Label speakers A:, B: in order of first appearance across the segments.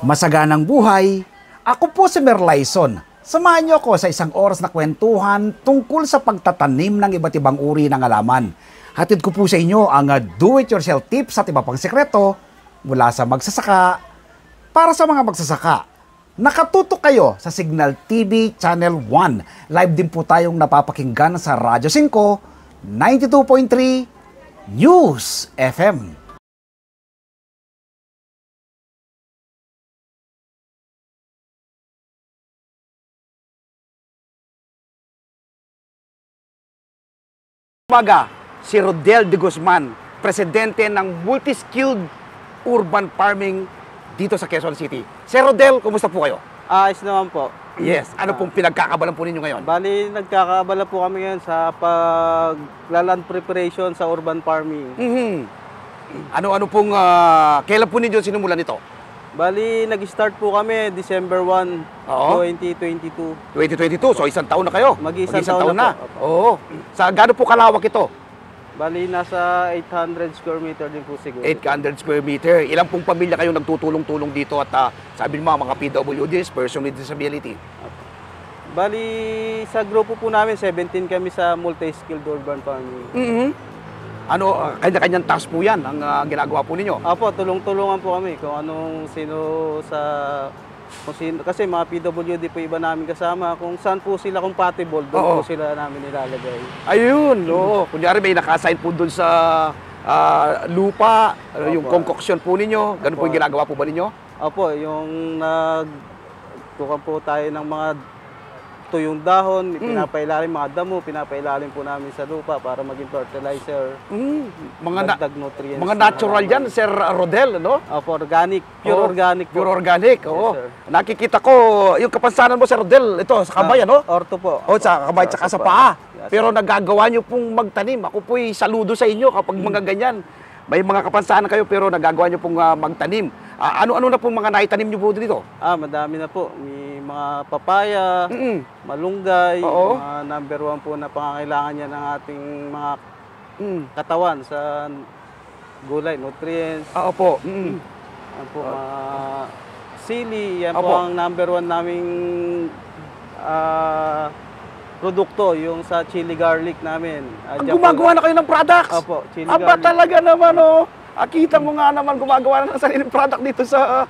A: Masaganang buhay, ako po si Merlyson. Samahan niyo ako sa isang oras na kwentuhan tungkol sa pagtatanim ng iba't ibang uri ng halaman. Hatid ko po sa inyo ang do-it-yourself tips at iba pang sekreto mula sa magsasaka para sa mga magsasaka. Nakatutok kayo sa Signal TV Channel 1. Live din po tayong napapakinggan sa Radyo 5, 92.3 News FM. Umaga, si Rodel de Guzman, presidente ng Multi-Skilled Urban Farming dito sa Quezon City. Sir Rodel, kumusta po kayo?
B: Ayos naman po.
A: Yes. Ano pong pinagkakabalan po ninyo ngayon?
B: Bali, nagkakaabala po kami ngayon sa paglaland preparation sa urban farming.
A: Ano-ano pong, kailan po ninyo sinumulan ito?
B: Bali, nag-start po kami December 1,
A: Oo.
B: 2022.
A: 2022, so isang taon na kayo.
B: Mag-isang taon na po.
A: Oo. Sa gaano po kalawak ito?
B: Bali, nasa 800 square meter din po siguro.
A: 800 square meter. Ilang pong pamilya kayo nagtutulong-tulong dito at sabi mo mga PWDs, person with disability?
B: Bali, sa grupo po namin, 17 kami sa multi-skilled urban farming.
A: Ano, kanya-kanyang task po yan ang ginagawa po ninyo?
B: Apo, tulong-tulungan po kami kung anong kasi mga PWD po iba namin kasama, kung saan po sila compatible, doon po sila namin nilalagay.
A: Ayun, oo. Kunyari may naka-assign po doon sa lupa, yung concoction po ninyo, ganun po yung ginagawa po ba ninyo?
B: Opo, yung nagkukan po tayo ng mga tuyong dahon, pinapailalim mga damo, pinapailalim po namin sa lupa para maging fertilizer. Dagdag nutrients.
A: Mga natural yan, Sir Rodel, no?
B: Opo, organic, pure organic po.
A: Pure organic, oo.
B: Yes, sir.
A: Nakikita ko, yung kapansanan mo, Sir Rodel, ito, sa kamay, ano?
B: Orto po.
A: O, sa kamay, tsaka sa paa.
B: Yes,
A: pero nagagawa nyo pong magtanim. Ako po'y saludo sa inyo kapag mga ganyan. May mga kapansanan kayo, pero nagagawa nyo pong magtanim. Ano-ano na pong mga naitanim nyo po dito?
B: Madami na po. May mga papaya, malunggay, mga number 1 po na pangangailangan niya ng ating mga katawan sa gulay, nutrients.
A: Opo.
B: Yan po, sili, yan po ang number 1 naming produkto, yung sa chili garlic namin.
A: Gumagawa na kayo ng products?
B: Opo, chili garlic.
A: Talaga naman, oh. Kita mo nga naman gumagawa na ng sariling product dito sa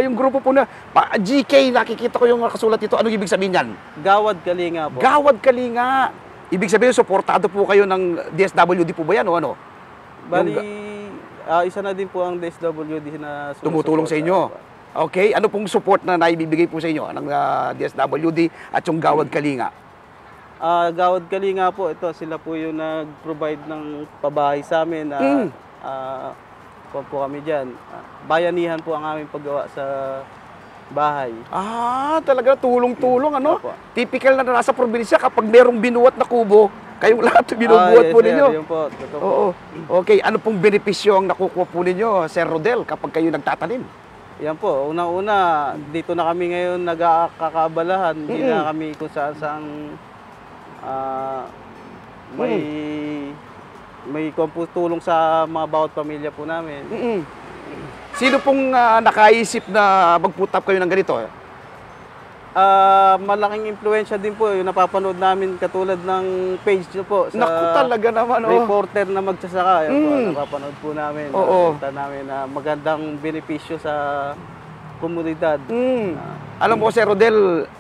A: yung grupo po na GK. Nakikita ko yung nakasulat dito. Ano ibig sabihin yan?
B: Gawad Kalinga po.
A: Gawad Kalinga. Ibig sabihin, suportado po kayo ng DSWD po ba yan o ano?
B: Bali, isa na din po ang DSWD na
A: tumutulong sa inyo. Okay. Ano pong support na naibibigay po sa inyo ng DSWD at yung Gawad Kalinga?
B: Gawad Kalinga po, ito sila po yung nag-provide ng pabahay sa amin. Po kami dyan. Bayanihan po ang aming paggawa sa bahay.
A: Talaga tulong-tulong, ano?
B: Opo.
A: Typical na nasa probinsya kapag merong binuhat na kubo, kayong lahat binubuhat po ninyo.
B: Yun po, totoo po.
A: Oo. Okay, ano pong benepisyo ang nakukuha po ninyo, Sir Rodel, kapag kayo nagtatanim?
B: Yan po, unang-una, dito na kami ngayon nagkakaabalahan. Hindi na kami kung saan may tulong sa mga bawat pamilya po namin.
A: Sino pong nakaisip na mag-put up kayo ng ganito?
B: Malaking impluwensya din po yung napapanood namin katulad ng page nyo po.
A: Naku, talaga naman.
B: Reporter na magsasaka. Yan po, napapanood po namin. Nakita namin na magandang benepisyo sa komunidad.
A: Alam mo, Sir Rodel,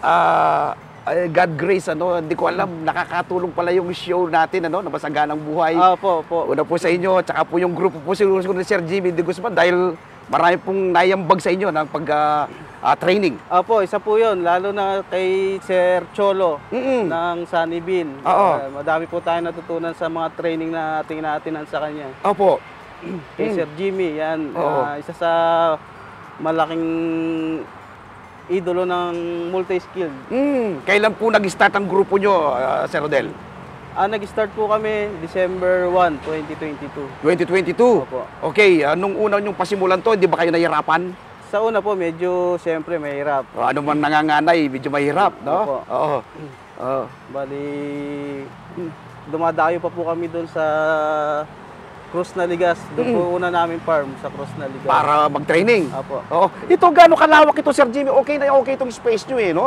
A: God grace, hindi ko alam, nakakatulong pala yung show natin, na Masaganang Buhay.
B: Po.
A: Una po sa inyo, tsaka po yung grupo po siguro ni Sir Jimmy de Guzman dahil marami pong naiambag sa inyo ng pag-training.
B: Po, isa po yun, lalo na kay Sir Cholo ng Sunnybean. Madami po tayo natutunan sa mga training na ating naatinan sa kanya.
A: Opo.
B: Kay Sir Jimmy, yan, isa sa malaking idolo ng multi-skilled.
A: Kailan po nag-start ang grupo nyo, Sir Rodel?
B: Nag-start po kami December 1, 2022.
A: 2022?
B: Opo.
A: Okay, nung una nyong pasimulan to, hindi ba kayo nahirapan?
B: Sa una po, medyo, siyempre, mahirap.
A: Ano man nanganganay, medyo mahirap, no?
B: Opo. Bali, dumadayo pa po kami doon sa Cruz Naligas. Doon po una namin farm sa Cruz Naligas.
C: Para mag-training.
B: Apo.
C: Oo. Ito, gaano kalawak ito, Sir Jimmy? Okay na okay itong space nyo no?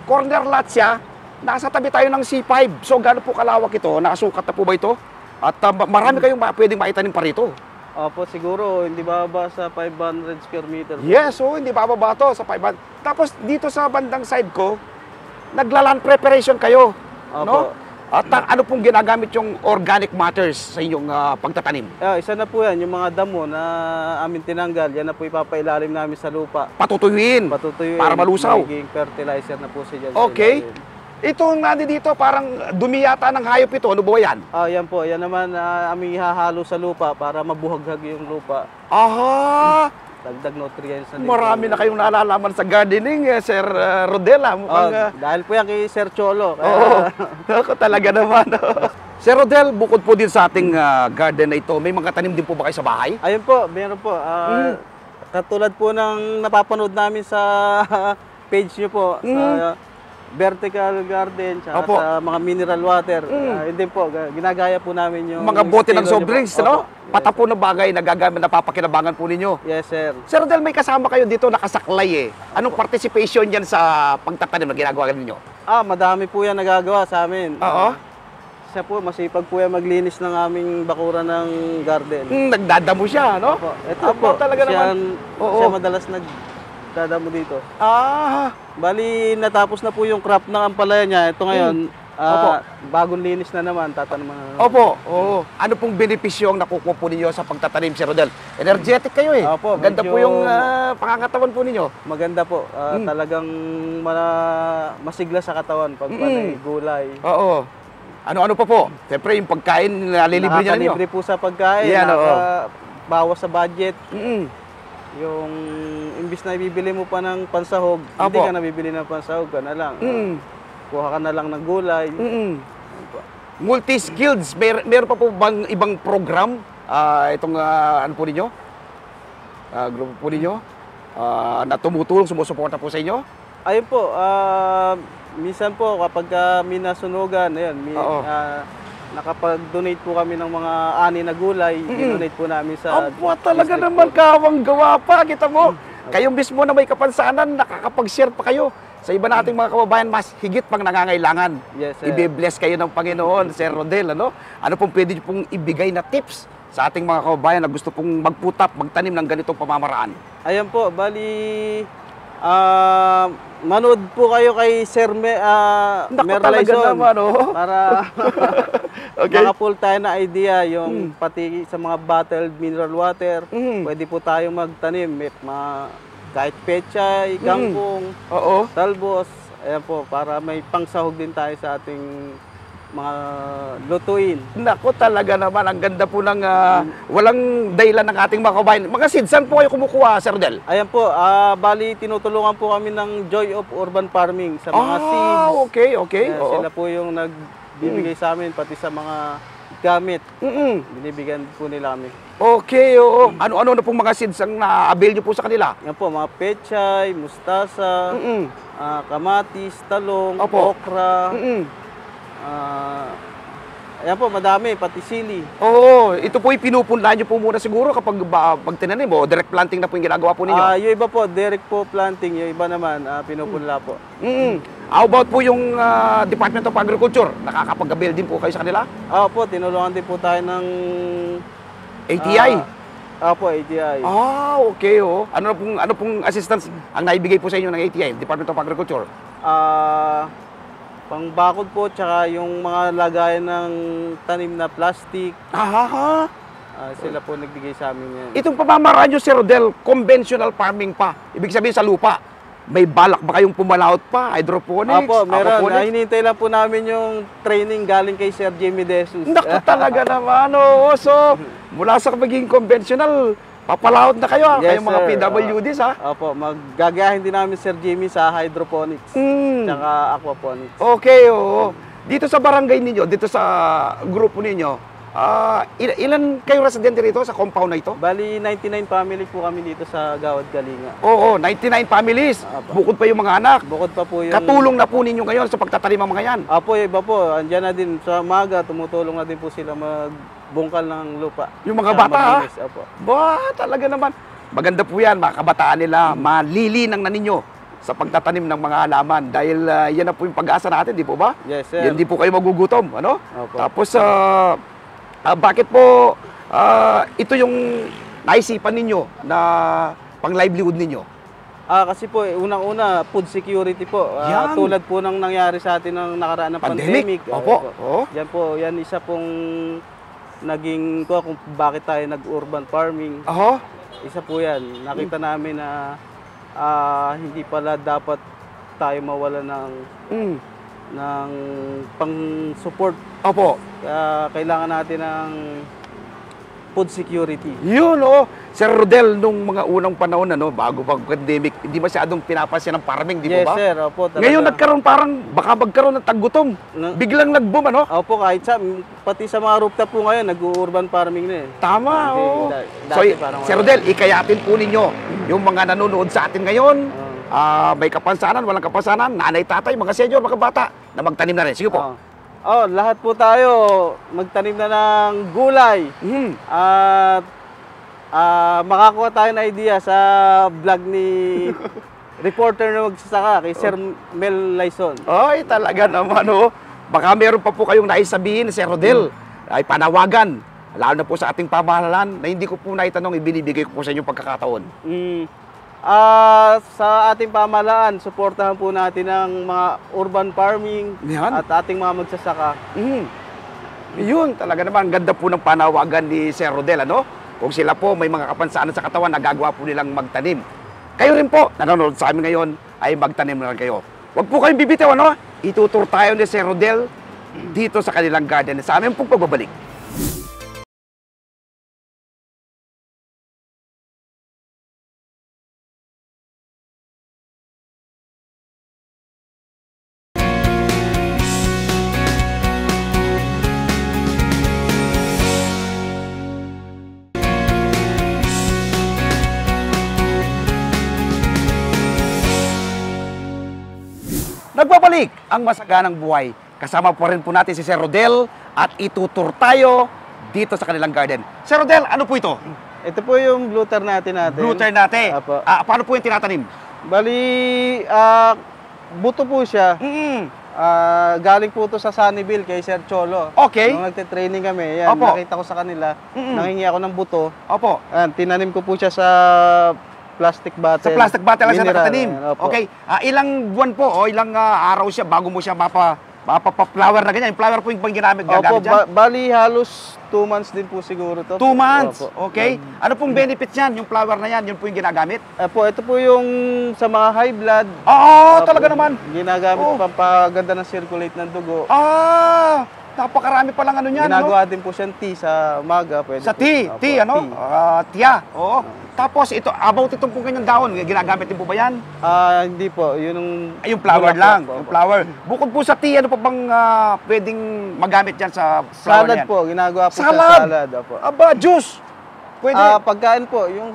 C: Corner lot siya. Nasa tabi tayo ng C5. So, gaano po kalawak ito? Nakasukat na po ba ito? At marami kayong pwedeng maitanim pa rito.
B: Opo, siguro hindi bababa sa 500 square meter.
C: Yes, so hindi bababa to sa 500. Tapos dito sa bandang side ko, naglalan preparation kayo.
B: Opo.
C: No? At ano pong ginagamit yung organic matters sa inyong pagtatanim?
B: Isa na po yan, yung mga damo na amin tinanggal, yan na po ipapailalim namin sa lupa.
C: Patutuyuin.
B: Patutuyuin.
C: Para malusaw.
B: Magiging fertilizer na po siya dyan.
C: Okay. Itong dito, parang dumi yata ng hayop ito. Ano ba yan?
B: Yan po. Yan naman aming ihahalo sa lupa para mabuhaghag yung lupa.
C: Aha!
B: Dagdag nutrients na din.
C: Marami na kayong nalalaman sa gardening, Sir Rodela. Mukhang,
B: dahil po yan kay Sir Cholo.
C: Oo. Ako talaga naman. Sir Rodel, bukod po din sa ating garden na ito, may mga tanim din po ba kayo sa bahay?
B: Ayun po, meron po. Katulad po ng napapanood namin sa page nyo po, sa vertical garden, tsaka
C: Opo.
B: sa mga mineral water. Hindi po, ginagaya po namin yung
C: Mga bote ng
B: estilo
C: soft
B: nyo po.
C: drinks,
B: Opo.
C: no?
B: Yes.
C: Patapo na bagay, nagagamit, napapakinabangan po ninyo.
B: Yes, sir.
C: Sir Rodel, may kasama kayo dito, nakasaklay Anong participation yan sa pagtatanim na ginagawa ninyo?
B: Madami po yan nagagawa sa amin.
C: Oo.
B: Siya po, masipag po yan maglinis ng aming bakuran ng garden.
C: Nagdadamo siya, no?
B: Opo. Ito
C: Opo,
B: po,
C: talaga naman. Oo.
B: siya madalas nagdadamo dito.
C: Ah,
B: Bali, natapos na po yung crop ng ampalaya niya. Ito ngayon,
C: Opo.
B: bagong linis na naman, tatanaman na naman.
C: opo. Oo. Ano pong benepisyo ang nakukuha po ninyo sa pagtatanim, Sir Rodel? Energetic kayo
B: Opo,
C: Ganda po
B: medyo-
C: yung pangangatawan po ninyo.
B: Maganda po. Talagang masigla sa katawan pag panay gulay.
C: Oo. Ano-ano pa po? Siyempre, yung pagkain, nalilibre niya ninyo.
B: Nakakalibre po sa pagkain.
C: Yan, oo.
B: Bawas sa budget.
C: Mm-mm.
B: Yung imbis na ibibili mo pa ng pansahog, hindi
C: Opo.
B: ka nabibili ng pansahog, ka na lang.
C: Mm.
B: Kuha ka na lang ng gulay.
C: Mm-mm. Multi-skills, meron pa po bang ibang program? Itong ano po ninyo? Grupo po ninyo? Na tumutulong, sumusuporta po sa inyo?
B: Ayun po, minsan po kapag may nasunugan, ayun,
C: Oo.
B: nakapag-donate po kami ng mga ani na gulay, dinonate po namin sa
C: Aba, talaga
B: district
C: naman
B: po.
C: kawang gawa pa. Kita mo, kayo mismo na may kapansanan, nakakapag-share pa kayo sa iba nating mga kababayan, mas higit pang nangangailangan.
B: Yes, sir.
C: Ibe-bless kayo ng Panginoon, Sir Rodel. Ano pong pwede niyo pong ibigay na tips sa ating mga kababayan na gusto pong magputap, magtanim ng ganitong pamamaraan?
B: Ayun po, bali, manood po kayo kay Sir
C: Naku, talaga
B: Merlaison
C: naman, oh.
B: para
C: Okay.
B: makapull tayo na idea yung pati sa mga bottled mineral water. Pwede po tayong magtanim, kahit pechay, kangkong,
C: Oo.
B: talbos, ayan po, para may pangsahog din tayo sa ating mga lutuin.
C: Naku, talaga naman. Ang ganda po ng walang dahilan ng ating mga kababayan. Mga seeds, saan po kayo kumukuha, Sir Rodel?
B: Ayan po, bali tinutulungan po kami ng Joy of Urban Farming sa mga seeds.
C: Okay. Oo.
B: Sila po yung nagbibigay sa amin, pati sa mga gamit. Binibigyan po nila kami.
C: Okay, oo. Ano-ano na pong mga seeds ang na-avail nyo po sa kanila?
B: Yan po, mga pechay, mustasa, kamatis, talong,
C: Opo.
B: okra. Ayan po, madami, pati sili.
C: Oo, ito po pinupunla nyo po muna siguro kapag pag tinanim o direct planting na po yung ginagawa po ninyo.
B: Yung iba po, direct po planting. Yung iba naman, pinupunla po.
C: How about po yung Department of Agriculture? Nakakapag-avail din po kayo sa kanila?
B: Po, tinulungan din po tayo ng
C: ATI?
B: po, ATI.
C: Okay, oo. Ano pong assistance ang naibigay po sa inyo ng ATI, Department of Agriculture?
B: Pangbakod po, tsaka yung mga lagayan ng tanim na plastic. Sila po nagbigay sa amin yan.
C: Itong pamamaraan nyo, Sir Rodel, conventional farming pa. Ibig sabihin sa lupa. May balak ba kayong pumalaot pa? Hydroponics?
B: Opo, meron.
C: aquaponics?
B: Hinihintay lang po namin yung training galing kay Sir Jimmy Desus.
C: Naku, talaga naman. Oo. So, mula sa maging conventional, papalaot na kayo.
B: Yes,
C: Kayong mga
B: sir.
C: PWDs, ha?
B: Opo, maggagayahin din namin Sir Jimmy sa hydroponics. Tsaka aquaponics.
C: Okay, oo. Dito sa barangay ninyo, dito sa grupo ninyo, Ilan kayong residente rito sa compound na ito?
B: Bali, 99 family po kami dito sa Gawad Kalinga.
C: Oo, 99 families.
B: Apo.
C: Bukod pa yung mga anak.
B: Bukod pa po yung...
C: Katulong na po ninyo ngayon sa pagtatanim ng mga yan.
B: Apo, yung iba po, andyan na din sa maga, tumutulong na din po sila magbungkal ng lupa.
C: Yung mga
B: Sa
C: bata,
B: maglinis, apo.
C: Talaga naman. Maganda po yan, mga kabataan nila. Malilinang na ninyo sa pagtatanim ng mga halaman. Dahil yan na po yung pag-asa natin, di po ba?
B: Yes, sir.
C: Yan di po kayo magugutom. Ano?
B: Opo.
C: Tapos, bakit po ito yung naisipan ninyo na pang-livelihood ninyo?
B: Kasi po, unang-una, food security po.
C: Yan.
B: Tulad po ng nangyari sa atin ng nakaraan na pandemic.
C: Opo. Oo.
B: Yan po, yan isa pong naging kung bakit tayo nag-urban farming.
C: Aho.
B: Isa po yan. Nakita namin na hindi pala dapat tayo mawala ng pang-support.
C: Opo.
B: Kailangan natin ng food security.
C: Yun, oh. Sir Rodel, nung mga unang panahon, bago pandemic, hindi masyadong pinapansin ng farming, di
B: Yes,
C: po ba?
B: sir. Opo, talaga.
C: Ngayon nagkaroon baka magkaroon ng taggutom. Biglang nag-boom, ano?
B: Opo, kahit pati sa mga rooftop po ngayon, nag-urban farming na eh.
C: Tama,
B: Hindi,
C: oo.
B: dati parang
C: Sir Rodel, ikayatin po ninyo yung mga nanonood sa atin ngayon. May kapansanan, walang kapansanan, nanay, tatay, mga senior, mga bata, na magtanim na rin. Sige po.
B: Lahat po tayo magtanim na ng gulay. At makakuha tayo ng idea sa vlog ni reporter na magsasaka kay Sir Mel Laison.
C: Ay, talaga naman, oh. Baka meron pa po kayong naisabihin, Sir Rodel, ay panawagan, lalo na po sa ating pamahalaan, na hindi ko po naitanong, ibinibigay ko po sa inyong pagkakataon.
B: Sa ating pamahalaan, suportahan po natin ang mga urban farming
C: Yan.
B: at ating mga magsasaka.
C: Yun, talaga naman, ganda po ng panawagan ni Sir Rodel, ano? Kung sila po may mga kapansanan sa katawan, nagagawa po nilang magtanim. Kayo rin po, nanonood sa amin ngayon, ay magtanim na lang kayo. Huwag po kayong bibitaw, ano? Itutur tayo ni Sir Rodel dito sa kanilang garden. Sa amin pong pagbabalik. Nagbabalik ang masaganang buhay. Kasama po rin po natin si Sir Rodel at itutur tayo dito sa kanilang garden. Sir Rodel, ano po ito?
B: Ito po yung blue tar natin.
C: Blue tar natin.
B: Apo.
C: Paano po yung tinatanim?
B: Bali, buto po siya. Galing po ito sa Sunnyville kay Sir Cholo.
C: Okay.
B: Nung nagte-training kami, yan,
C: Opo.
B: nakita ko sa kanila, nanghingi ako ng buto.
C: Opo.
B: Tinanim ko po siya sa plastic bottle.
C: Sa plastic bottle lang siya
B: Mineral,
C: nakatanim.
B: ayan, opo.
C: Okay. Ilang buwan po o ilang araw siya bago mo siya mapapa-flower na ganyan? Yung flower po yung ginamit,
B: Opo,
C: gagamit dyan?
B: bali halos 2 months din po siguro to.
C: 2 months.
B: Opo.
C: Okay. Ano pong benefits yan? Yung flower na yan, yun po yung ginagamit?
B: Ito po yung sa mga high blood.
C: Oo, talaga naman.
B: Ginagamit
C: Oh.
B: pampaganda ng circulate ng dugo.
C: Napakarami palang ano niyan.
B: Ginagawa din po siyang tea sa umaga. Pwede
C: Sa
B: po.
C: tea,
B: Opo,
C: tiya. Oo. Tapos ito, about itong pong ganyang dahon, ginagamit din po ba yan?
B: Hindi po,
C: Yung flower
B: bulak
C: lang,
B: po.
C: yung flower. Bukod po sa tea, ano pa bang pwedeng magamit dyan sa flower
B: Salad
C: na yan?
B: po, ginagawa po
C: Salad?
B: sa salad. Opo.
C: Juice. Pwede.
B: Pagkain po, yung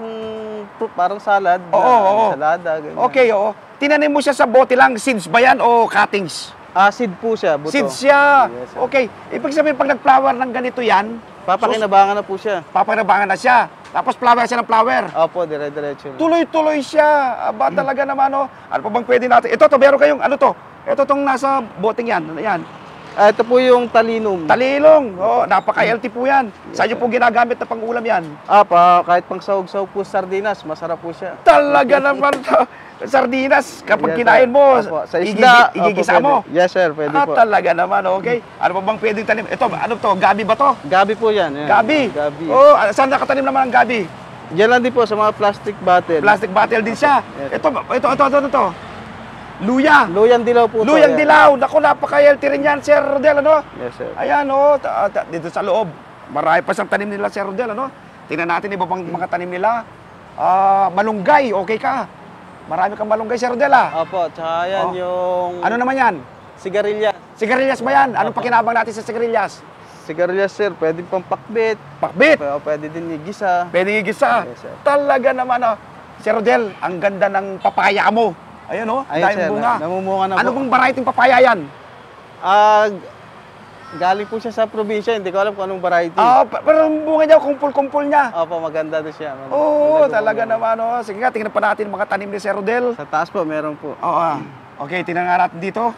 B: parang salad,
C: Oo.
B: salada, ganyan.
C: Okay, oo. Tinanim mo siya sa bote lang, seeds ba yan o cuttings?
B: Seed po siya, buto.
C: Seeds siya.
B: Yes, sir.
C: Okay. Ibig sabihin, pag nag-flower ng ganito yan,
B: Papakinabangan na po siya.
C: papanabangan na siya. Tapos flower siya ng flower.
B: Opo, dire-diretso na.
C: Tuloy-tuloy siya. Talaga naman, no? Ano pa bang pwede natin? Ito, meron kayong, ano to? Ito tong nasa boteng yan. Ano yan?
B: Ito po yung talinum.
C: Talilong. Napaka-healthy po yan. Saan nyo po ginagamit na pang-ulam yan?
B: Kahit pang sahog-sahog po sardinas, masarap po siya.
C: Talaga naman to. Sardinas, kapag
B: Yes,
C: kinain mo,
B: sir. Opo, sa isda,
C: igigisa
B: opo,
C: mo.
B: pwede. Yes, sir, pwede po.
C: Talaga naman, okay. Ano pa bang pwedeng tanim? Ito, ano to? Gabi ba to?
B: Gabi po yan. Yan.
C: Gabi.
B: Gabi.
C: Saan nakatanim naman ang gabi?
B: Diyan lang din po sa mga plastic bottle.
C: Plastic bottle din siya.
B: Yes.
C: Ito. Luya.
B: Luyang dilaw po to.
C: Luyang
B: Yan.
C: dilaw. Naku, napaka-healthy rin yan, Sir Rodel, ano?
B: Yes, sir.
C: Ayan, dito sa loob. Marami pa siyang tanim nila, Sir Rodel, ano? Tingnan natin iba pang mga tanim nila. Malunggay, okay ka. Marami kang malunggay, Sir Rodel,
B: Opo, tsaka yan yung
C: Ano naman yan?
B: sigarilyas.
C: Sigarilyas ba yan? Anong pakinabang natin sa sigarilyas?
B: sigarilyas, sir, pwede pang pakbit.
C: Pakbit.
B: Pwede din igisa.
C: Pwede igisa.
B: Yes, sir.
C: Talaga naman, Sir Rodel, ang ganda ng papaya mo. Ayun,
B: Ayun,
C: dahil
B: sir,
C: bunga.
B: namumunga na
C: Ano
B: po.
C: bang variety ng papaya yan?
B: Galing po siya sa probinsya, hindi ko alam kung anong variety.
C: Pero ang bunga niya, kumpul-kumpul niya.
B: Opo, maganda doon siya.
C: Oo,
B: Maganda
C: talaga
B: po.
C: naman. Sige nga, tingnan pa natin mga tanim ni Sir Rodel.
B: Sa taas po, meron po.
C: Oo. Okay, tingnan nga natin dito.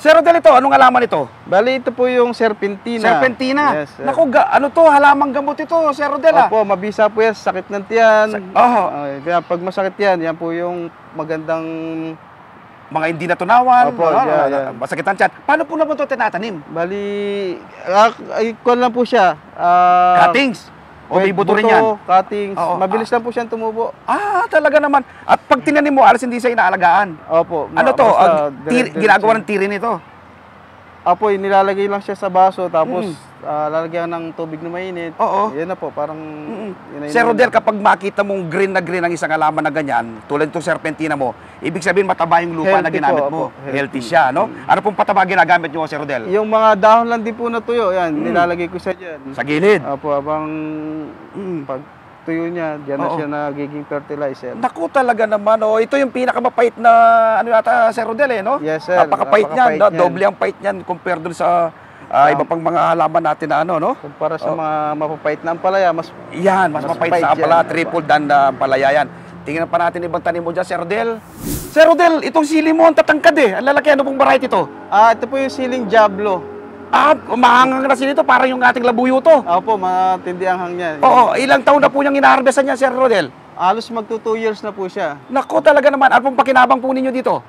C: Sir Rodel, ito, anong halaman ito?
B: Bali, ito po yung serpentina.
C: Serpentina.
B: Yes, sir.
C: Naku, ano to? Halamang gamot ito, Sir Rodel.
B: Opo, mabisa po yan, sakit ng tiyan.
C: Oo.
B: Kaya pag masakit yan po yung magandang...
C: Mga hindi natunawan.
B: Opo, yan.
C: Masakitan tiyan. Paano po naman ito tinatanim?
B: Bali, ikon lang po siya.
C: Cuttings? O may buto rin yan?
B: Cuttings.
C: Oo.
B: Mabilis lang po siyang tumubo.
C: Talaga naman. At pag tinanim mo, alas hindi siya inaalagaan.
B: Opo.
C: Ano to?
B: basta
C: Ginagawa ng tiri nito?
B: Opo, nilalagay lang siya sa baso, tapos lalagyan ng tubig na mainit.
C: Oo.
B: Yan na po, parang... yun na
C: Sir
B: yun.
C: Rodel, kapag makita mong green na green ang isang halaman na ganyan, tulad itong serpentina mo, ibig sabihin mataba yung lupa na
B: Healthy
C: ginamit
B: po,
C: mo.
B: opo.
C: Healthy siya, no? Ano pong pataba ginagamit nyo, Sir Rodel?
B: Yung mga dahon lang din po na tuyo, yan, nilalagay ko siya dyan.
C: Sa gilid.
B: Opo, abang pag tuyo niya, dyan na
C: Oo.
B: siya nagiging fertilizer.
C: Naku, talaga naman, ito yung pinakamapait na, ano yata, Sir Rodel, no?
B: Yes, sir.
C: Napakapait niyan,
B: Napakapait niyan.
C: doble ang pait niyan compare dun sa iba pang mga halaman natin na no?
B: Kumpara sa mga mapapait na ampalaya, mas
C: Yan, mas mapait
B: mapait
C: sa
B: yan.
C: pala, triple than palaya yan. Tingnan pa natin ibang tanim mo dyan, Sir Rodel. Sir Rodel, itong sili mo, ang tatangkad Ang lalaki, ano pong variety ito?
B: ito po yung siling Diablo.
C: Mahangang na sili ito, parang yung ating labuyo to.
B: Opo, matindi ang hangyan.
C: Oo, ilang taon na po niyang inaharbesan niya, Sir Rodel?
B: Halos magto 2 years na po siya.
C: Naku, talaga naman. Ano pong pakinabang po ninyo dito?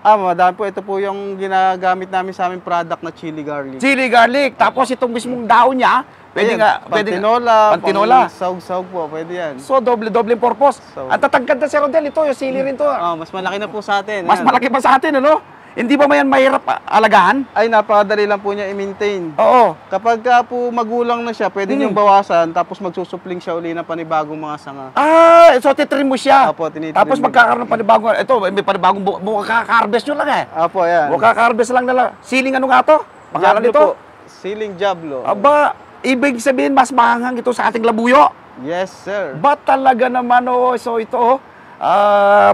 B: Madami po. Ito po yung ginagamit namin sa aming product na chili garlic.
C: Chili garlic. Tapos itong mismong daon niya, pwede nga.
B: Pantinola.
C: Pantinola.
B: Saug-saug po, pwede yan.
C: So, doble purpose.
B: So-
C: Ang tatangkad na, Sir Rodel, ito, yung sili rin to.
B: Mas malaki na po sa atin.
C: Mas
B: Ayan.
C: malaki pa sa atin, ano? Hindi ba mayan mahirap alagaan?
B: Ay, napakadali lang po niya i-maintain.
C: Oo.
B: Kapag po magulang na siya, pwede niyong bawasan, tapos magsusupling siya uli ng panibagong mga sanga.
C: So titrim mo siya.
B: Apo, tinitrim
C: Tapos
B: mo.
C: magkakaroon ng panibagong, ito, may panibagong kaka-harvest nyo lang
B: Apo, yan.
C: Kaka-harvest lang nila. Siling ano nga to? Pangalan
B: Diablo
C: nito?
B: po. Siling Diablo.
C: Aba, ibig sabihin mas mahanghang ito sa ating labuyo.
B: Yes, sir.
C: Ba talaga naman, so ito,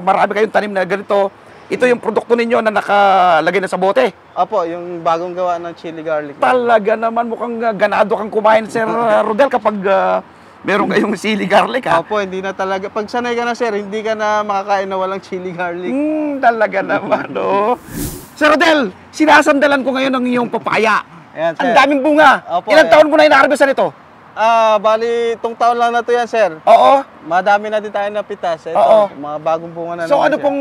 C: marami kayong tanim na ganito. Ito yung produkto ninyo na nakalagay na sa bote.
B: Apo, yung bagong gawa ng chili garlic.
C: Talaga naman mukhang ganado kang kumain, Sir Rodel, kapag meron kayong sili garlic,
B: Opo, hindi na talaga. Pag sanay ka na, sir, hindi ka na makakain na walang chili garlic.
C: Talaga naman, Sir Rodel, sinasandalan ko ngayon ang iyong papaya.
B: Ayan, sir.
C: Ang daming bunga.
B: Opo,
C: Ilang
B: ayan.
C: taon mo na inaharbesan ito?
B: Bali, itong taon lang na to yan, sir.
C: Oo.
B: Madami na din tayo napitas. Ito,
C: Oo.
B: mga bagong bunga na
C: So
B: naman
C: ano
B: siya.
C: pong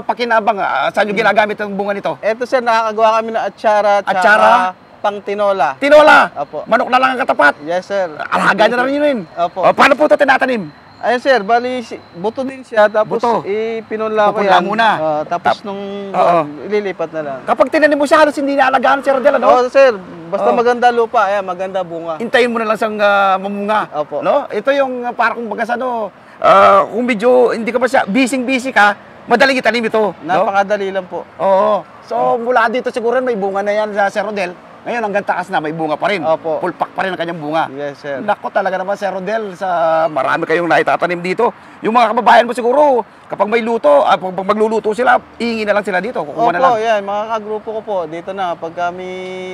C: pakinabang? Saan nyo ginagamit ang bunga nito?
B: Ito, sir, nakakagawa kami ng atsara,
C: Atsara?
B: pang tinola.
C: Tinola.
B: Opo.
C: Manok na lang ang katapat.
B: Yes, sir.
C: Alaga na rin yun.
B: Opo.
C: Paano po ito tinatanim?
B: Ayun, sir, bali, buto din siya, tapos
C: Buto.
B: ipinunla ko
C: Pupunla
B: yan.
C: muna.
B: Tapos nung
C: Oo.
B: ililipat na lang.
C: Kapag tinanim mo siya, halos hindi naalagaan, Sir Rodel, ano?
B: Oo, sir, basta
C: Oo.
B: maganda lupa, ayan, maganda bunga.
C: Hintayin mo na lang siyang mamunga.
B: Opo.
C: No? Ito yung parang kung bagas kung medyo hindi ka pa siya, busy ka, madaling itanim ito. No?
B: Napakadali lang po.
C: Oo. So mula dito siguro may bunga na yan sa Sir Rodel. Ngayon hanggang taas na may bunga pa rin.
B: Opo.
C: Pulpak pa rin ang kanyang bunga.
B: Yes, sir.
C: Nako talaga naman, Sir Rodel, sa marami kayong naitatanim dito. Yung mga kababayan mo siguro, kapag may luto, pag magluluto sila, iingi na lang sila dito, kukuha na lang.
B: Opo, yan, mga kagrupo ko po, dito na, pag kami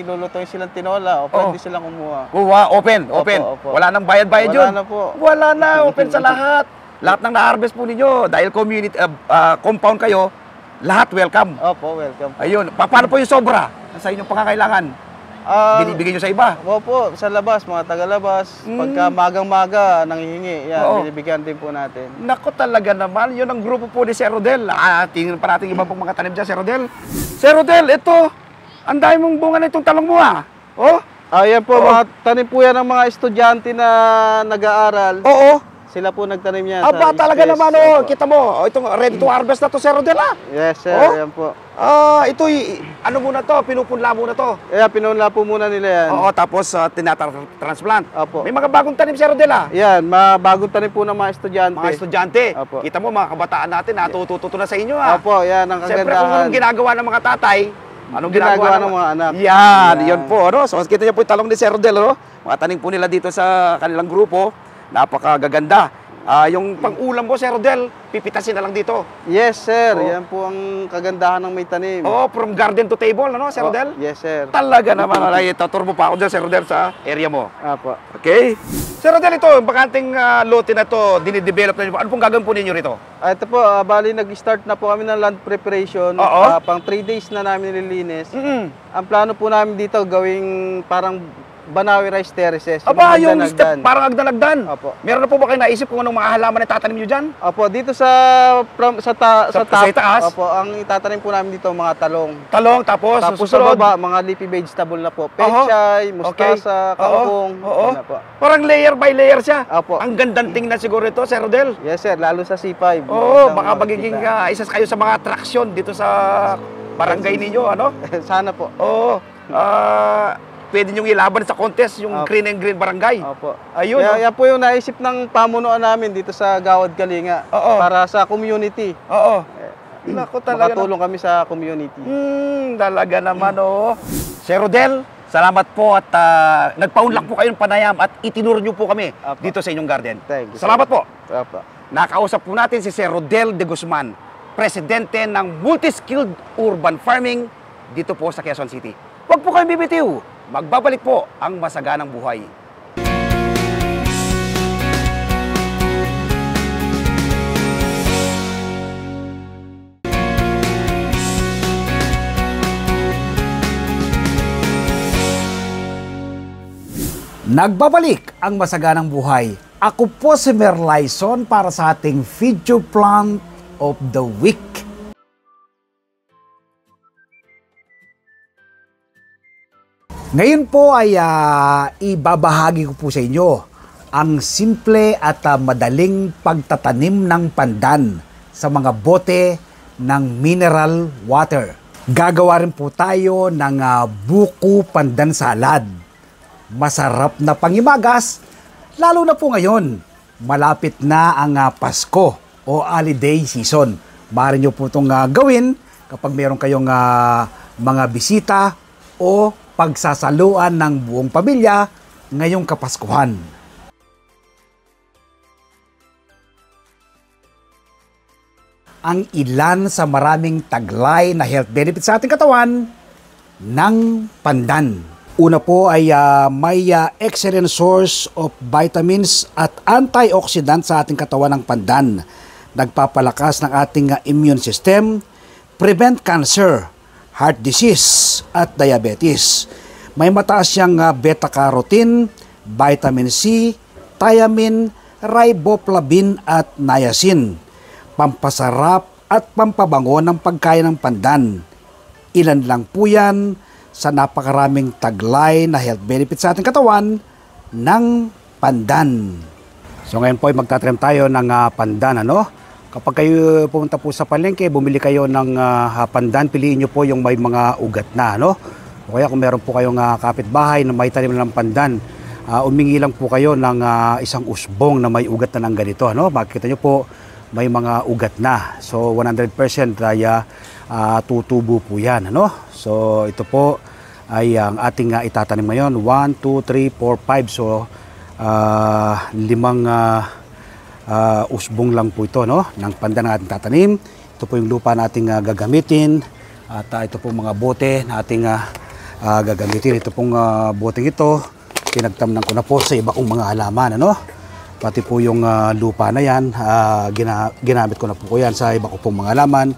B: lulutuin silang tinola, pwede silang kumuha.
C: Kuha, open.
B: Opo.
C: Wala nang bayad-bayad
B: Wala
C: yun.
B: na po.
C: Wala na, open sa lahat. Lahat ng na-harvest po ninyo, dahil community, compound kayo, lahat welcome.
B: Opo, welcome.
C: Ayun, paano po yung sobra sa inyong pangangailangan? Binibigay nyo sa iba?
B: Opo, sa labas, mga taga-labas, pagka magang-maga, nanghihingi, yan,
C: Oo.
B: binibigyan din po natin.
C: Nako talaga naman, yun ang grupo po ni Sir Rodel. Tingnan pa natin iba pong mga tanim dyan, Sir Rodel. Sir Rodel, ito, ang dami mong bunga na itong talong mo Oh?
B: Ayan po, mga tanim po yan ng mga estudyante na nag-aaral.
C: Oo.
B: Sila po nagtanim yan
C: Aba,
B: sa
C: talaga
B: space.
C: naman,
B: Opo.
C: kita mo, itong ready to harvest na to, Sir Rodel,
B: Yes, sir,
C: Oh?
B: yan po.
C: Ito, ano muna to, pinupunla muna to.
B: Kaya pinunla po muna nila yan.
C: Oo, tapos tinatransplant.
B: Opo.
C: May mga bagong tanim, Sir Rodel,
B: Yan, bagong tanim po ng mga estudyante.
C: Mga estudyante.
B: Opo.
C: Kita mo, mga kabataan natin, natututo na sa inyo,
B: Opo, yan ang
C: Siyempre, kung
B: kagandahan.
C: anong ginagawa ng mga tatay, Anong
B: ginagawa ng
C: naman?
B: mga anak.
C: Yan,
B: Yan.
C: yan po. Ano? So, kita niyo po yung talong ni Sir Rodel. Ano? Mga tanim po nila dito sa kanilang grupo. Napakagaganda. Yung pang-ulam po, Sir Rodel, pipitasin na lang dito.
B: Yes, sir.
C: Oo.
B: Yan po ang kagandahan ng may tanim.
C: Oh, from garden to table, ano, Sir Rodel?
B: Yes, sir.
C: Talaga naman. Ay, taturbo pa ako dyan, Sir Rodel, sa area mo.
B: Apo.
C: Okay? Sir Rodel, ito, yung bakanting lote na to, dinidevelop na niyo po. Ano pong gagawin po ninyo rito?
B: Ito po, bali nag-start na po kami ng land preparation.
C: Oo.
B: Pang 3 days na namin nililinis.
C: Mm-mm.
B: Ang plano po namin dito, gawing parang Banawi rice terraces.
C: Aba, yung
B: hagdan-hagdan.
C: step, parang agdan-agdan.
B: Opo.
C: Meron na po ba kayo naisip kung anong mga halaman na tatanim nyo dyan?
B: Opo, dito sa
C: Sa
B: top.
C: itaas?
B: Opo, ang itatanim po namin dito mga talong.
C: Talong, tapos
B: Tapos sa
C: susunod.
B: baba, mga leafy vegetable na po. Pechay, mustasa, kangkong.
C: Oo.
B: Yan na po.
C: Parang layer by layer siya.
B: Opo.
C: Ang gandang tingnan siguro ito, Sir Rodel.
B: Yes, sir. Lalo sa C5.
C: Oo, baka
B: Makikita.
C: magiging isa kayo sa mga attraction dito sa barangay ninyo, ano?
B: Sana po.
C: Oo. Pwede nyo ilaban sa contest, yung
B: Opo.
C: Green and Green Barangay.
B: Opo.
C: Ayun.
B: Yan po yung naisip ng pamunuan namin dito sa Gawad Kalinga.
C: Oo.
B: Para sa community.
C: Oo. Naku, talaga.
B: Makatulong kami sa community.
C: Talaga naman, oh. Sir Rodel, salamat po at nagpaunlak po kayong panayam at itinuro nyo po kami
B: Opo.
C: dito sa inyong garden.
B: Thank you, sir.
C: Salamat po.
B: Opo.
C: Nakausap po natin si Sir Rodel de Guzman, presidente ng Multi-Skilled Urban Farming dito po sa Quezon City. Huwag po kayong bibitiw. Magbabalik po ang masaganang buhay.
A: Nagbabalik ang masaganang buhay. Ako po si Merlaison para sa ating Feature Plant of the Week. Ngayon po ay ibabahagi ko po sa inyo ang simple at madaling pagtatanim ng pandan sa mga bote ng mineral water. Gagawa rin po tayo ng buko pandan salad. Masarap na pangimagas, lalo na po ngayon. Malapit na ang Pasko o holiday season. Maaari nyo po itong gawin kapag meron kayong mga bisita o pagsasaluan ng buong pamilya ngayong Kapaskuhan. Ang ilan sa maraming taglay na health benefits sa ating katawan ng pandan. Una po ay may excellent source of vitamins at antioxidant sa ating katawan ng pandan. Nagpapalakas ng ating immune system, prevent cancer, heart disease at diabetes. May mataas siyang beta-carotene, vitamin C, thiamine, riboflavin at niacin. Pampasarap at pampabango ng pagkain ng pandan. Ilan lang po yan sa napakaraming taglay na health benefits sa ating katawan ng pandan. So ngayon po ay magtatrim tayo ng pandan, ano? Kapag kayo pumunta po sa palengke, bumili kayo ng pandan, piliin nyo po yung may mga ugat na, ano? O kaya kung meron po kayong kapitbahay na may tanim ng pandan, umingi lang po kayo ng isang usbong na may ugat na ng ganito, ano? Makikita nyo po may mga ugat na. So 100% ay tutubo po yan, ano? So ito po ay ang ating itatanim ngayon. 1, 2, 3, 4, 5. So 5 usbong lang po ito, no? Ng pandan na ating tatanim. Ito po yung lupa nating gagamitin. At ito po mga bote na ating gagamitin. Ito pong boteng ito, pinagtamnan ko na po sa iba kong mga halaman, ano? Pati po yung lupa na yan, ginamit ko na po yan sa iba ko pong mga halaman.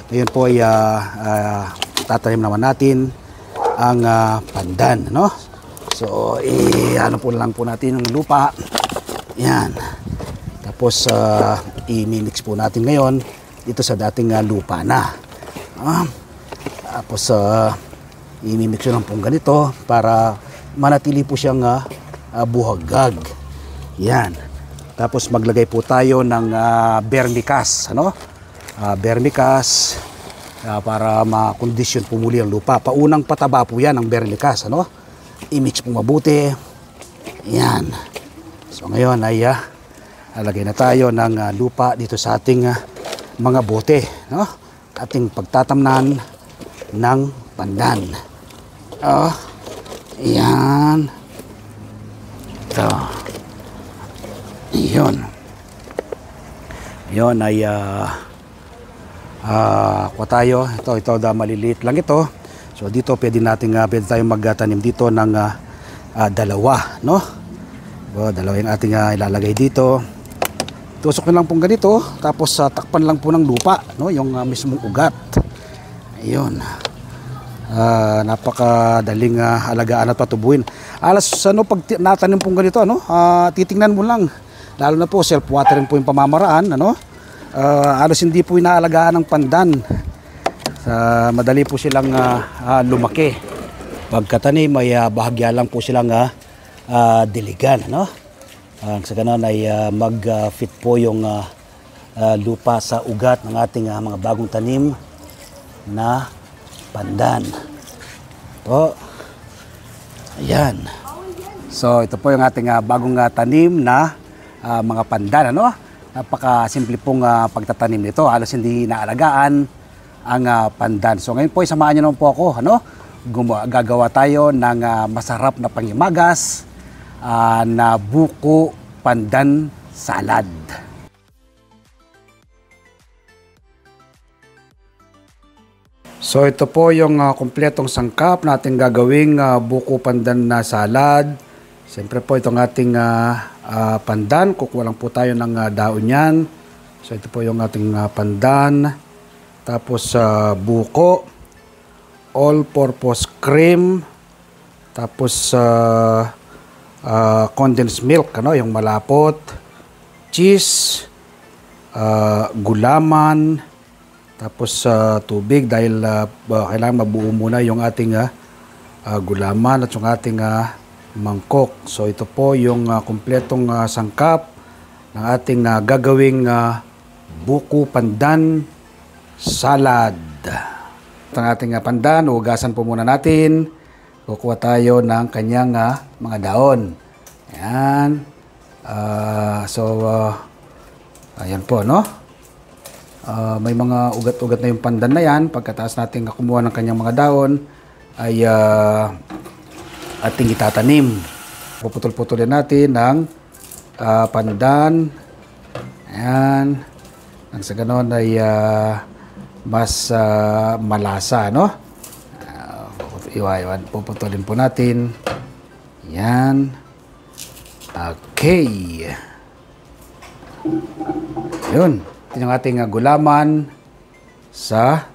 A: Ngayon po ay tatanim naman natin ang pandan, no? So, ano po lang po natin ang lupa. Yan. Tapos, i-mix po natin ngayon dito sa dating lupa na. Tapos, i-mix yun lang pong ganito para manatili po siyang buhagag. Yan. Tapos maglagay po tayo ng vermicast, ano? Vermicast para makondisyon po muli ang lupa. Paunang pataba po yan ang vermicast, ano? I-mix po mabuti. Yan. So ngayon ay lagay na tayo ng lupa dito sa ating mga bote, no? Ating pagtatamnan ng pandan. Oh, yan. Ito. Yun. Yun ay kuha tayo. Ito maliliit lang ito. So dito pwede tayong magtanim dito ng dalawa, no? So, dalawa yung ating ilalagay dito. Tusok na lang pong ganito, tapos takpan lang po ng lupa, no? Yung mismong ugat. Ayun. Napakadaling alagaan at patubuin. Alas pag natanim pong ganito, no? Titingnan mo lang. Lalo na po self-watering po yung pamamaraan, ano? Alos hindi po inaalagaan ng pandan. Madali po silang lumaki. Pagkatanim ay bahagya lang po silang diligan, no? Sa ganon ay mag-fit po yung lupa sa ugat ng ating mga bagong tanim na pandan. Po. Ayan. So ito po yung ating bagong tanim na mga pandan, ano? Napaka-simple pong pagtatanim nito. Halos hindi naalagaan ang pandan. So ngayon po samahan niyo naman po ako, ano? Gagawa tayo ng masarap na pangimagas na buko pandan salad. So ito po yung kumpletong sangkap natin gagawing buko pandan na salad. Siyempre po itong ating pandan, kukuha lang po tayo ng daon yan. So ito po yung ating pandan. Tapos buko, all-purpose cream, tapos condensed milk, ano, yung malapot, cheese, gulaman, tapos tubig dahil kailangan mabuo muna yung ating gulaman at yung ating mangkok. So ito po yung kumpletong sangkap ng ating gagawing buko pandan salad. Ito ang ating pandan, hugasan po muna natin. Kukuha tayo ng kanyang mga daon. Ayan. Ayan po, no? May mga ugat-ugat na yung pandan na yan. Pagkatapos natin kumuha ng kanyang mga daon, ay ating itatanim. Puputol-putulin natin ng pandan. Ayan. Nang sa ganon ay mas malasa, no? Iwan, puputulin po natin. Yan. Okay. Yun. Ito yung ating gulaman sa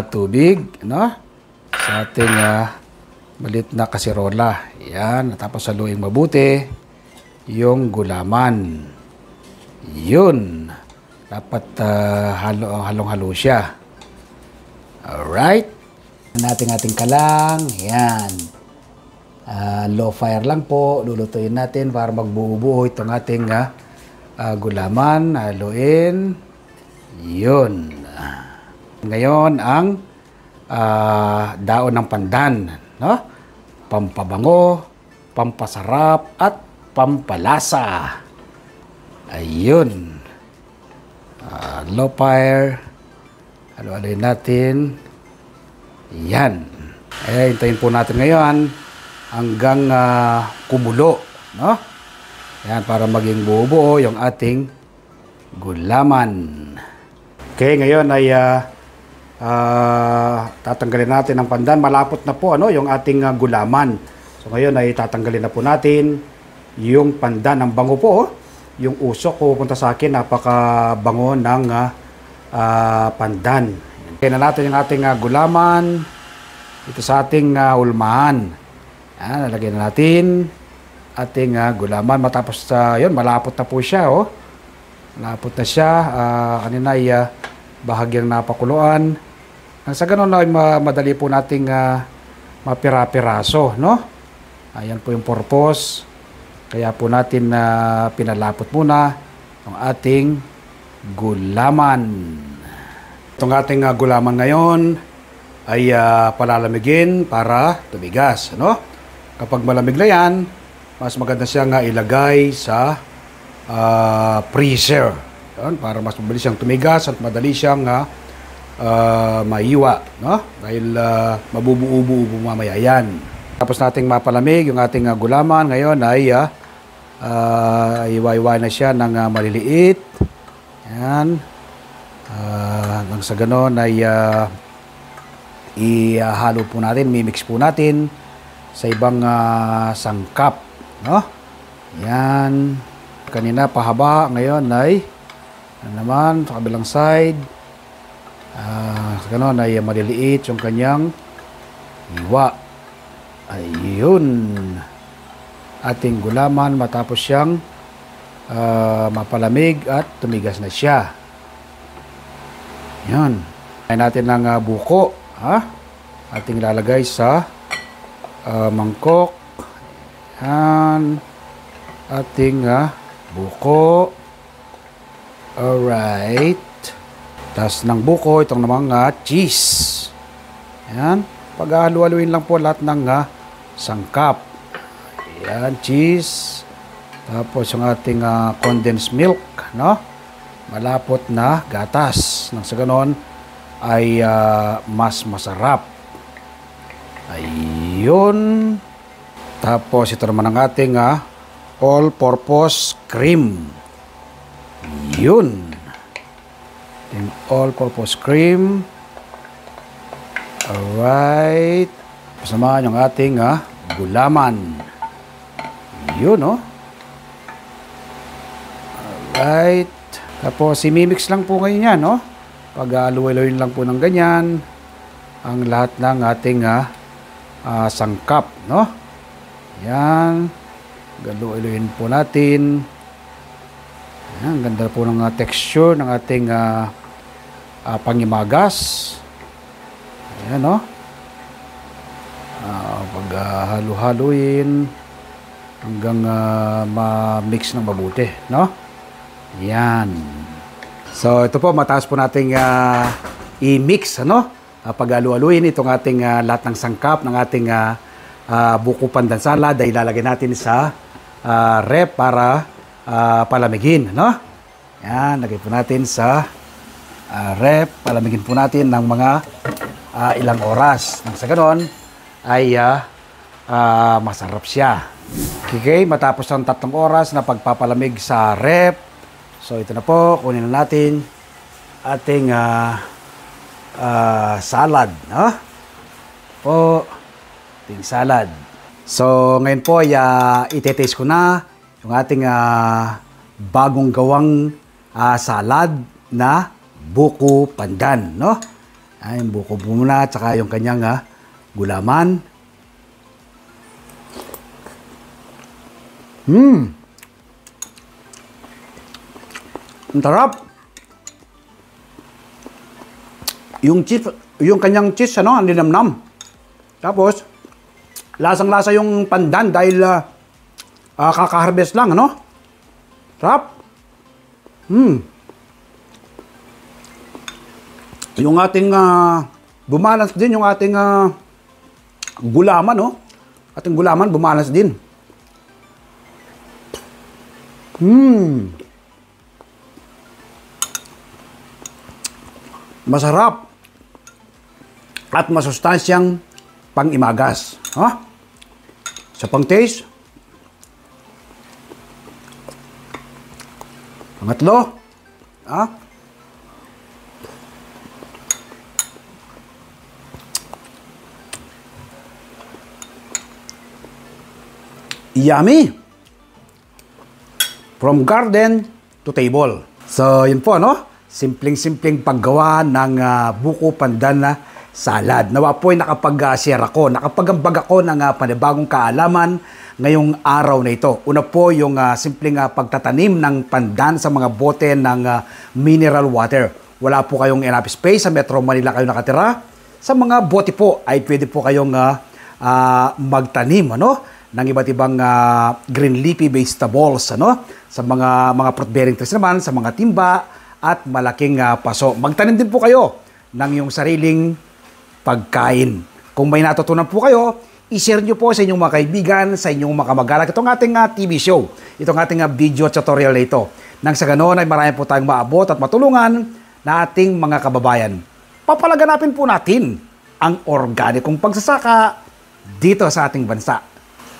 A: tubig, no? Sa ating maliit na kasirola. Yan. Tapos haluin mabuti yung gulaman. Yun. Dapat halong-halo siya. Alright. Natin ating kalang. Yan. Low fire lang po. Lulutuin natin para magbuo-buo itong ating gulaman. Haluin. Yun. Ngayon ang daon ng pandan. No? Pampabango, pampasarap, at pampalasa. Ayun. Low fire. Halo-haloin natin. Yan. Hintayin po natin ngayon hanggang kumulo, no? Yan, para maging buo-buo yung ating gulaman. Okay, ngayon ay tatanggalin natin ang pandan. Malapot na po, ano, yung ating gulaman. So ngayon ay tatanggalin na po natin yung pandan. Ang bango po, oh. Yung usok pupunta sa akin, napakabango ng pandan. Kaya na natin yung ating gulaman dito sa ating ulmahan. Yan, lalagyan na natin ating gulaman. Matapos yun, malapot na po siya. Oh. Malapot na siya. Kanina ay bahagyang napakuluan. Nang sa ganun ay madali po nating mapira-piraso. No? Ayan po yung purpose. Kaya po natin pinalapot muna ang ating gulaman. Itong ating gulaman ngayon ay palalamigin para tumigas. No? Kapag malamig na yan, mas maganda siyang ilagay sa freezer. Yun, para mas mabilis siyang tumigas at madali siyang maiwa, no? Dahil mabubuo-buo mamaya yan. Tapos nating mapalamig yung ating gulaman. Ngayon ay iwa-iwa na siya ng maliliit. Yan. Hanggang sa ganon ay ihalo po natin, mimix po natin sa ibang sangkap, no? Yan. Kanina pahaba, ngayon ay naman sa kabilang side. Sa ganon ay maliliit yung kanyang iwa. Ayun. Ating gulaman matapos siyang mapalamig at tumigas na siya. Yan. Kain natin ng buko. Ating lalagay sa mangkok. Yan. Ating buko. Alright. Tas ng buko, itong namang cheese. Yan. Pag-halu-haluin lang po lahat ng sangkap. Yan, cheese. Tapos yung ating condensed milk, no? Malapot na gatas. Nang sa ganon ay mas masarap. Ayun. Tapos ito naman ang ating all-purpose cream. Yun. Yung all-purpose cream. Alright. Kasamahan yung ating gulaman. Yun, no? Alright. Tapos, imimix lang po ngayon yan, no? Pag-aluwaloyin lang po ng ganyan ang lahat ng ating sangkap, no? Yan. Galuwaloyin po natin. Yan. Ganda po ng texture ng ating pangimagas. Ayan, no? Pag-halu-haluin hanggang ma-mix ng mabuti, no? Yan. So, ito po, mataas po nating i-mix, ano? Pag-halu-haluin itong ating lahat ng sangkap ng ating buko pandan salad ay ilalagay natin sa rep para palamigin, no? Yan, lagay po natin sa rep, palamigin po natin ng mga ilang oras. Nang sa ganon ay masarap siya. Okay, matapos ng 3 oras na pagpapalamig sa rep, so ito na po, kunin na natin ating salad, no? Po, ating salad. So ngayon po ay ite-taste ko na yung ating bagong gawang salad na buko pandan, no? Ay, yung buko po muna, at saka yung kanyang gulaman. Ang sarap. Yung cheese, yung kanyang cheese, ano, ang linamnam. Tapos, lasang-lasa yung pandan dahil kaka-harvest lang, ano? Sarap. Yung ating bumalance din yung ating gulaman, no? Ating gulaman bumalance din. Masarap at masustansyang pang-imagas, ha? Sa pang-taste. Pangatlo, ha? Yummy! From garden to table. So, yun po, no? Simpleng-simpleng paggawa ng buko pandan na salad. Nawa po ay nakapag-share ako, nakapag-ambag ako ng panibagong kaalaman ngayong araw na ito. Una po yung simpleng pagtatanim ng pandan sa mga bote ng mineral water. Wala po kayong enough space sa Metro Manila kayo nakatira. Sa mga bote po ay pwede po kayong magtanim, ano? Ng iba't ibang green leafy vegetables, ano? Sa mga fruit-bearing trees naman, sa mga timba at malaking paso. Magtanim din po kayo ng iyong sariling pagkain. Kung may natutunan po kayo, i-share nyo po sa inyong mga kaibigan, sa inyong mga kamag-anak. Itong ating TV show, itong ating video tutorial na ito. Nang sa ganoon ay marami po tayong maabot at matulungan na ating mga kababayan. papalaganapin po natin ang organikong pagsasaka dito sa ating bansa.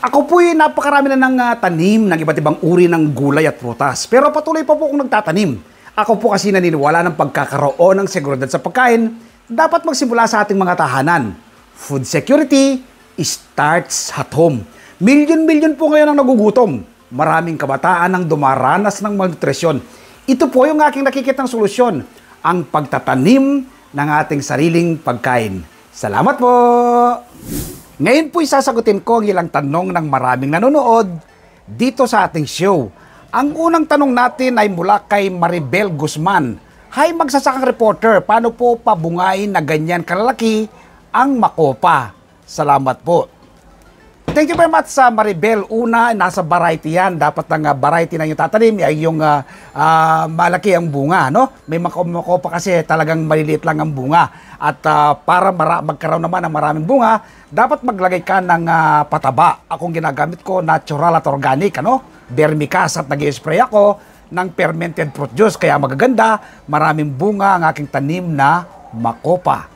A: Ako po'y napakarami na ng tanim ng iba't ibang uri ng gulay at prutas. Pero patuloy pa po akong nagtatanim. Ako po kasi naniniwala ng pagkakaroon ng seguridad sa pagkain, dapat magsimula sa ating mga tahanan. Food security starts at home. Milyon-milyon po ngayon ang nagugutom. Maraming kabataan ang dumaranas ng malnutrisyon. Ito po yung aking nakikitang solusyon, ang pagtatanim ng ating sariling pagkain. Salamat po! Ngayon po'y sasagutin ko ang ilang tanong ng maraming nanonood dito sa ating show. Ang unang tanong natin ay mula kay Maribel Guzman. Hi magsasakang reporter, paano po pabungain na ganyan kalalaki ang makopa? Salamat po. Thank you very much sa Maribel. Una, nasa variety yan. Dapat ang variety na yung tatanim ay yung malaki ang bunga. No? May makopa kasi talagang maliliit lang ang bunga. At para magkaroon naman ng maraming bunga, dapat maglagay ka ng pataba. Akong ginagamit ko, natural at organic. Ano? Vermicast at nag-i-spray ako ng fermented fruit juice. Kaya magaganda, maraming bunga ang aking tanim na makopa.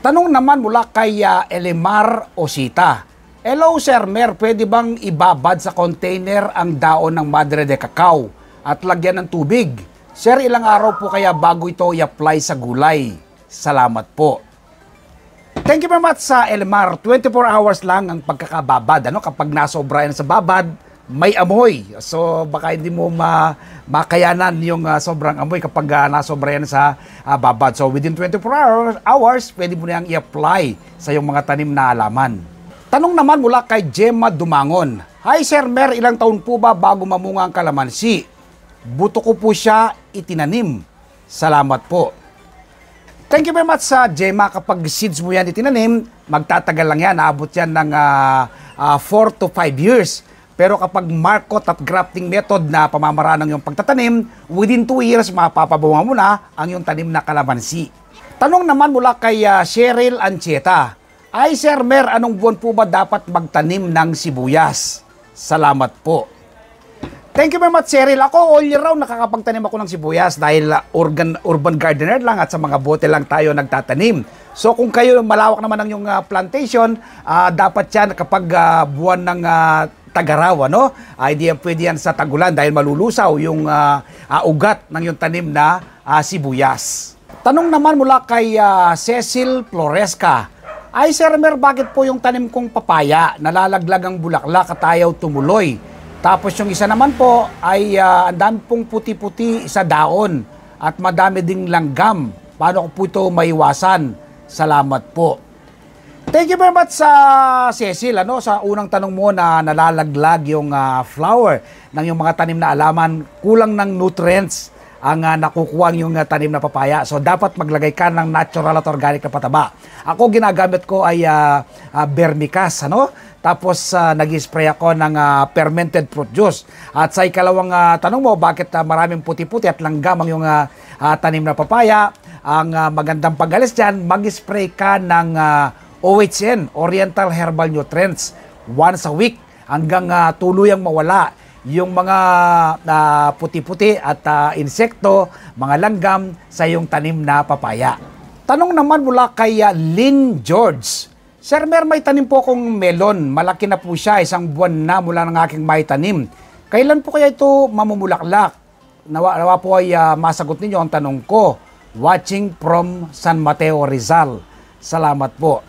A: Tanong naman mula kay Elimar Osita. Hello Sir Mer, pwede bang ibabad sa container ang daon ng madre de cacao at lagyan ng tubig? Sir, ilang araw po kaya bago ito i-apply sa gulay? Salamat po. Thank you very much sa Elmar. 24 hours lang ang pagkakababad. Ano? Kapag nasobra yan sa babad, may amoy. So baka hindi mo makayanan yung sobrang amoy kapag nasobra yan sa babad. So within 24 hours, pwede mo niyang i-apply sa iyong mga tanim na halaman. Tanong naman mula kay Gemma Dumangon. Hi Sir Mer, ilang taon po ba bago mamunga ang kalamansi? Buto ko po siya itinanim. Salamat po. Thank you very much sa Gemma. Kapag seeds mo yan itinanim, magtatagal lang yan. Naabot yan ng 4 to 5 years. Pero kapag markot at grafting method na pamamaraan ng iyong pagtatanim, within 2 years, mapapabunga mo na ang iyong tanim na kalamansi. Tanong naman mula kay Cheryl Anchieta. Ay Sir Mer, anong buwan po ba dapat magtanim ng sibuyas? Salamat po. Thank you very much Cheryl. Ako all year round nakakapagtanim ako ng sibuyas dahil urban gardener lang at sa mga bote lang tayo nagtatanim. So kung kayo malawak naman ang yung plantation, dapat yan kapag buwan ng tag-araw, ano? Hindi yan pwede yan sa tagulan dahil malulusaw yung ugat ng yung tanim na sibuyas. Tanong naman mula kay Cecil Floresca. Ay Sir Mer, bakit po yung tanim kong papaya nalalaglag ang bulaklak at ayaw tumuloy? Tapos yung isa naman po ay ang dami pong puti-puti sa daon at madami ding langgam. Paano ko po ito maiwasan? Salamat po. Thank you very much sa Cecil, sa unang tanong mo na nalalaglag yung flower ng yung mga tanim na alaman, kulang ng nutrients ang nakukuha yung tanim na papaya. So dapat maglagay ka ng natural at organic na pataba. Ako ginagamit ko ay Vermicast, Tapos nag-spray ako ng fermented fruit juice. At sa ikalawang tanong mo, bakit maraming puti-puti at langgam ang yung tanim na papaya? Ang magandang pag-alis dyan, mag-spray ka ng OHN, Oriental Herbal Nutrients, once a week hanggang tuluyang mawala yung mga puti-puti at insekto, mga langgam sa iyong tanim na papaya. Tanong naman mula kay Lynn George. Sir Mer, may tanim po akong melon. Malaki na po siya, 1 buwan na mula ng aking may tanim. Kailan po kaya ito mamumulaklak? Nawa po ay masagot ninyo ang tanong ko. Watching from San Mateo, Rizal. Salamat po.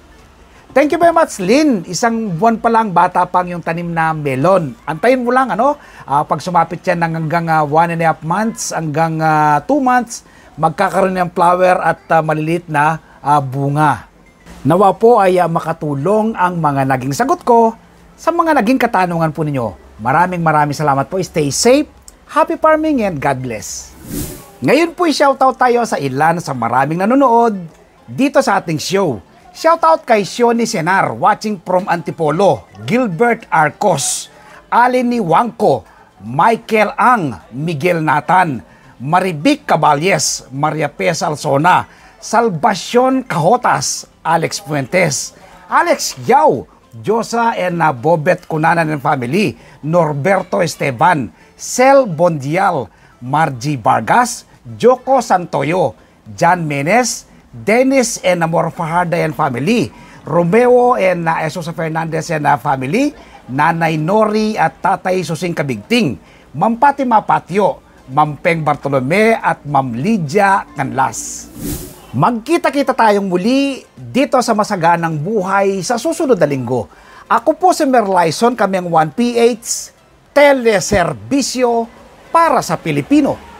A: Thank you very much, Lynn. 1 buwan pa lang, bata pang yung tanim na melon. Antayin mo lang, pag sumapit yan ng hanggang 1.5 months, hanggang 2 months, magkakaroon ng flower at maliliit na bunga. Nawa po ay makatulong ang mga naging sagot ko sa mga naging katanungan po ninyo. Maraming salamat po. Stay safe, happy farming, and God bless. Ngayon po i-shoutout tayo sa ilan sa maraming nanonood dito sa ating show. Shoutout kay Shoni Senar, watching from Antipolo, Gilbert Arcos, Alini Wangko, Michael Ang, Miguel Nathan, Maribic Caballes, Maria Pes Alsona, Salvacion Cajotas, Alex Fuentes, Alex Yao, Josa and Bobet Cunanan and family, Norberto Esteban, Sel Bondial, Margie Vargas, Joko Santoyo, Jan Menes, Dennis and Amor Fajardo and family, Romeo and Esosa Fernandez and family, Nanay Nori at Tatay Susing Kabigting, Ma'am Fatima Patio, Ma'am Peng Bartolome at Ma'am Lydia Canlas. Magkita-kita tayong muli dito sa Masaganang Buhay sa susunod na linggo. Ako po si Mer Lyson, kami ang 1PH, teleserbisyo para sa Pilipino.